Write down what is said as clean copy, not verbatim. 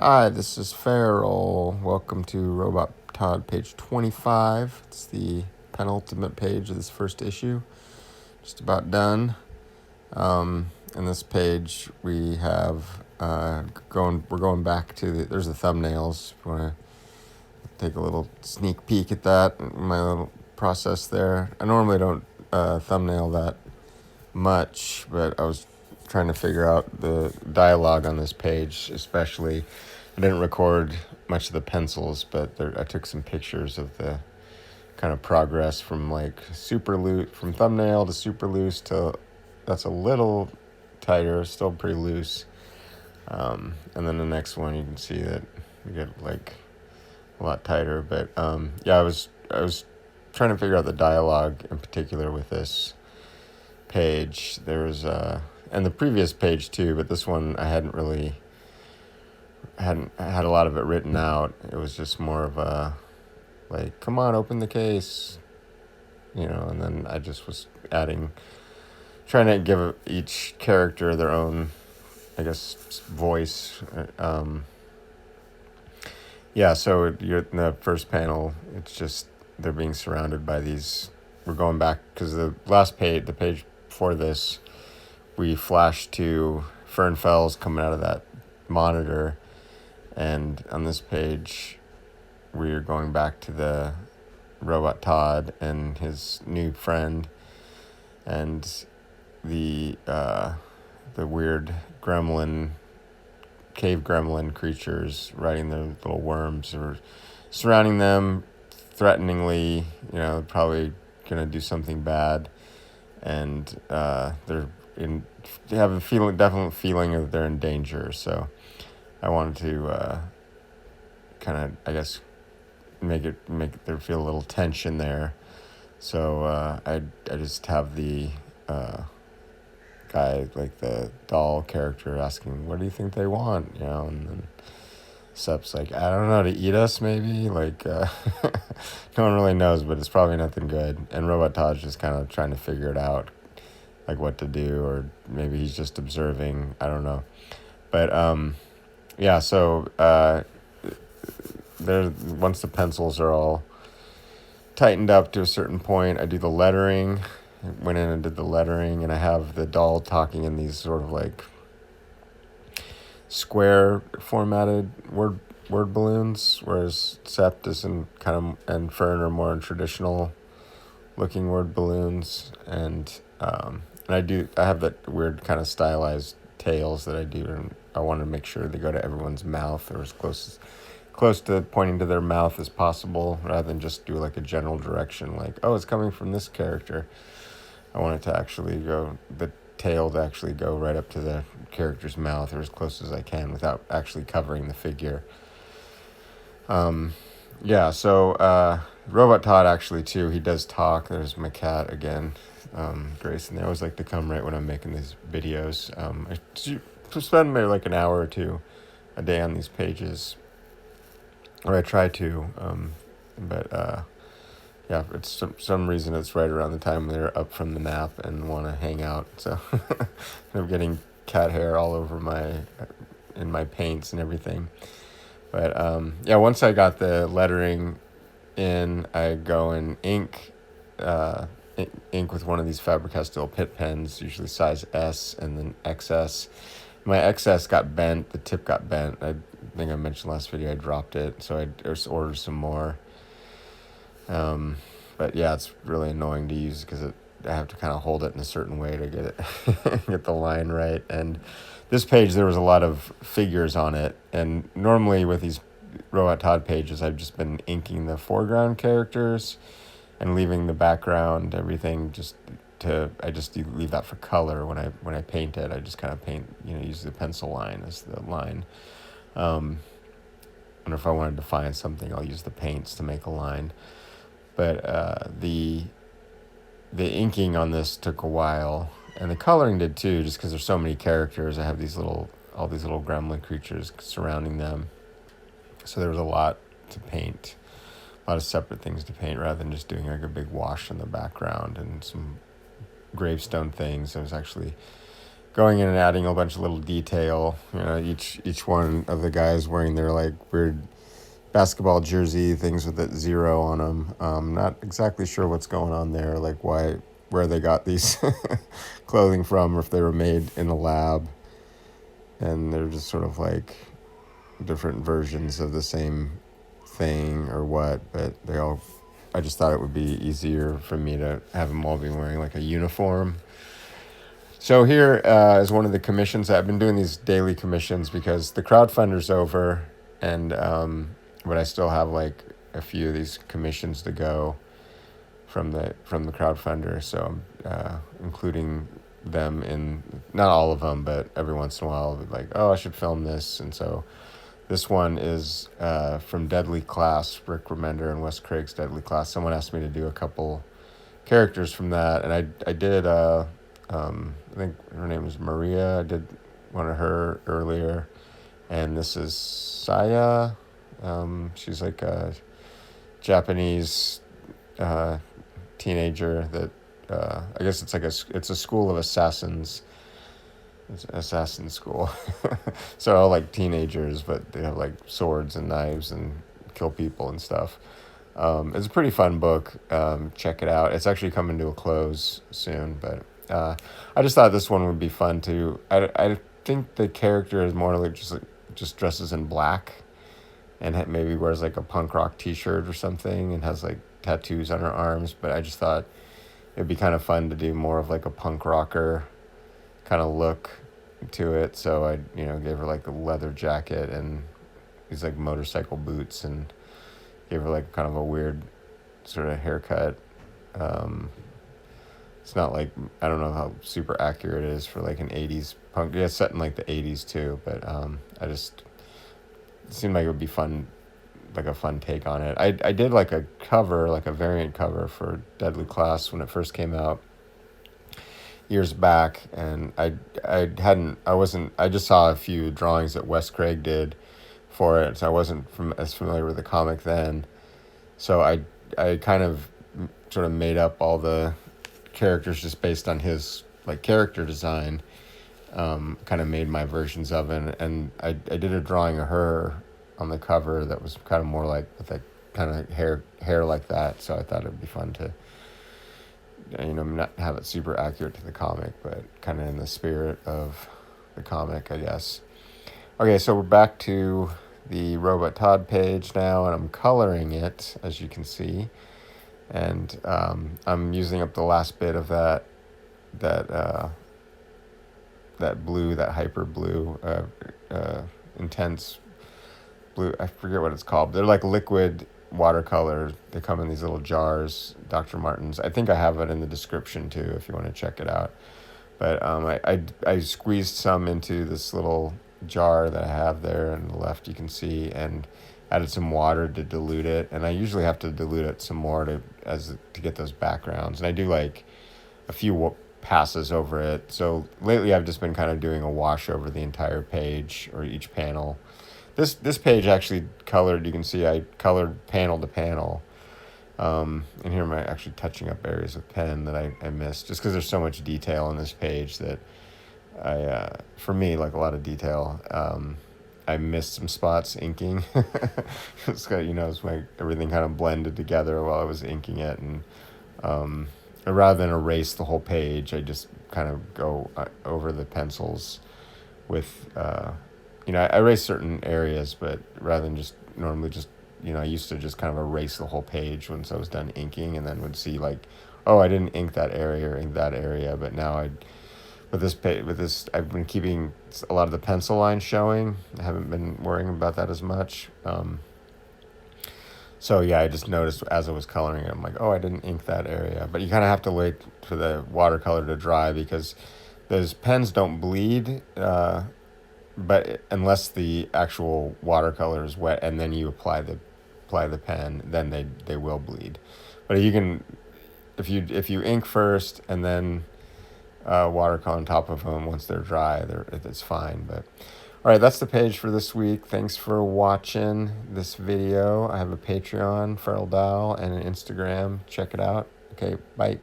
Hi, this is Farrell. Welcome to ROBot TOD page 25. It's the penultimate page of this first issue. Just about done. In this page, we have we're going back to there's the thumbnails. If you want to take a little sneak peek at that, my little process there. I normally don't thumbnail that much, but I was trying to figure out the dialogue on this page, especially. I didn't record much of the pencils, but I took some pictures of the kind of progress from like super loose, from thumbnail to super loose to that's a little tighter, still pretty loose. And then the next one, you can see that you get like a lot tighter. But yeah, I was trying to figure out the dialogue in particular with this page. There was and the previous page too, but this one I hadn't had a lot of it written out. It was just more of a like, come on, open the case, and then I just was trying to give each character their own, I guess, voice. Yeah, so you're in the first panel, it's just they're being surrounded by these. We're going back because the last page, the page before this, we flashed to Fern Fells coming out of that monitor. And on this page, we're going back to the ROBot TOD and his new friend, and the weird cave gremlin creatures riding their little worms or surrounding them threateningly. Probably gonna do something bad, and they have a definite feeling of they're in danger. So I wanted to kind of, I guess, make there feel a little tension there. So I just have the guy, like the doll character, asking, "What do you think they want?" And then Sep's like, "I don't know, to eat us maybe." Like no one really knows, but it's probably nothing good. And Robot Todd's just kind of trying to figure it out, like what to do, or maybe he's just observing. I don't know, but yeah, so once the pencils are all tightened up to a certain point, I do the lettering. I went in and did the lettering, and I have the doll talking in these sort of like square formatted word balloons, whereas Sept and Fern are more in traditional looking word balloons, and I have that weird kind of stylized tails that I do, and I want to make sure they go to everyone's mouth or as close to pointing to their mouth as possible, rather than just do like a general direction, like, oh, it's coming from this character. I want it to actually the tail to actually go right up to the character's mouth, or as close as I can without actually covering the figure. Yeah, so Robot Todd actually too, he does talk. There's my cat again, Grayson. They always like to come right when I'm making these videos. I spend maybe like an hour or two a day on these pages, or I try to, but yeah, it's some reason it's right around the time they're up from the nap and want to hang out. So I'm getting cat hair all over in my paints and everything. But yeah, once I got the lettering in, I go and ink with one of these Faber-Castell Pitt pens, usually size S and then XS. My XS got bent, the tip got bent. I think I mentioned last video I dropped it, so I just ordered some more. But yeah, it's really annoying to use because I have to kind of hold it in a certain way to get it get the line right. And this page, there was a lot of figures on it, and normally with these Robot Todd pages, I've just been inking the foreground characters and leaving the background, everything I just leave that for color. When I paint it, I just kind of paint, use the pencil line as the line. And if I want to define something, I'll use the paints to make a line. But the inking on this took a while, and the coloring did too, just because there's so many characters. I have all these little gremlin creatures surrounding them, so there was a lot to paint, a lot of separate things to paint, rather than just doing like a big wash in the background and some gravestone things. I was actually going in and adding a bunch of little detail. Each one of the guys wearing their like weird basketball jersey things with that 0 on them. Not exactly sure what's going on there, like where they got these clothing from, or if they were made in a lab, and they're just sort of like different versions of the same thing or what. But I just thought it would be easier for me to have them all be wearing like a uniform. So here is one of the commissions. I've been doing these daily commissions because the crowdfunder's over, and but I still have like a few of these commissions to go from the crowdfunder. So I'm including them in, not all of them, but every once in a while, like, oh, I should film this. And so this one is from Deadly Class, Rick Remender and Wes Craig's Deadly Class. Someone asked me to do a couple characters from that, and I did. I think her name is Maria. I did one of her earlier, and this is Saya. She's like a Japanese teenager that I guess it's a school of assassins. It's an assassin school. So all like teenagers, but they have like swords and knives and kill people and stuff. It's a pretty fun book. Check it out. It's actually coming to a close soon, but I just thought this one would be fun too. I think the character is more like just dresses in black, and maybe wears like a punk rock t-shirt or something, and has like tattoos on her arms. But I just thought it'd be kind of fun to do more of like a punk rocker kind of look to it. So I gave her like a leather jacket and these like motorcycle boots, and gave her like kind of a weird sort of haircut. It's not like, I don't know how super accurate it is for like an 80s punk. Yeah, it's set in like the 80s too, but it seemed like it would be fun, like a fun take on it. I did like a cover, like a variant cover for Deadly Class when it first came out years back, and I just saw a few drawings that Wes Craig did for it, so I wasn't as familiar with the comic then. So I kind of sort of made up all the characters just based on his like character design. Kind of made my versions of it, and I did a drawing of her on the cover that was kind of more like with that kind of hair like that. So I thought it'd be fun to not have it super accurate to the comic, but kind of in the spirit of the comic, I guess. Okay, so we're back to the ROBot TOD page now, and I'm coloring it, as you can see, and I'm using up the last bit of that blue, that hyper blue, intense blue. I forget what it's called. They're like liquid watercolor. They come in these little jars, Dr. Martens. I think I have it in the description too if you want to check it out. But I squeezed some into this little jar that I have there on the left, you can see, and added some water to dilute it. And I usually have to dilute it some more to get those backgrounds. And I do like a few passes over it. So lately I've just been kind of doing a wash over the entire page or each panel. This page actually colored, you can see I colored panel to panel. And here I'm actually touching up areas with pen that I missed, just because there's so much detail on this page that for me, like a lot of detail, I missed some spots inking. It's got, it's everything kind of blended together while I was inking it, and rather than erase the whole page, I just kind of go over the pencils with, I erase certain areas, but rather than just normally just, I used to just kind of erase the whole page once I was done inking, and then would see like, oh, I didn't ink that area or ink that area, but now with this, I've been keeping a lot of the pencil lines showing. I haven't been worrying about that as much. So yeah, I just noticed as I was coloring it, I'm like, oh, I didn't ink that area. But you kind of have to wait for the watercolor to dry, because those pens don't bleed, but unless the actual watercolor is wet and then you apply the pen, then they will bleed. But you can, if you ink first and then watercolor on top of them once they're dry, it's fine. But all right, that's the page for this week. Thanks for watching this video. I have a Patreon, Farel Dow, and an Instagram. Check it out. Okay, bye.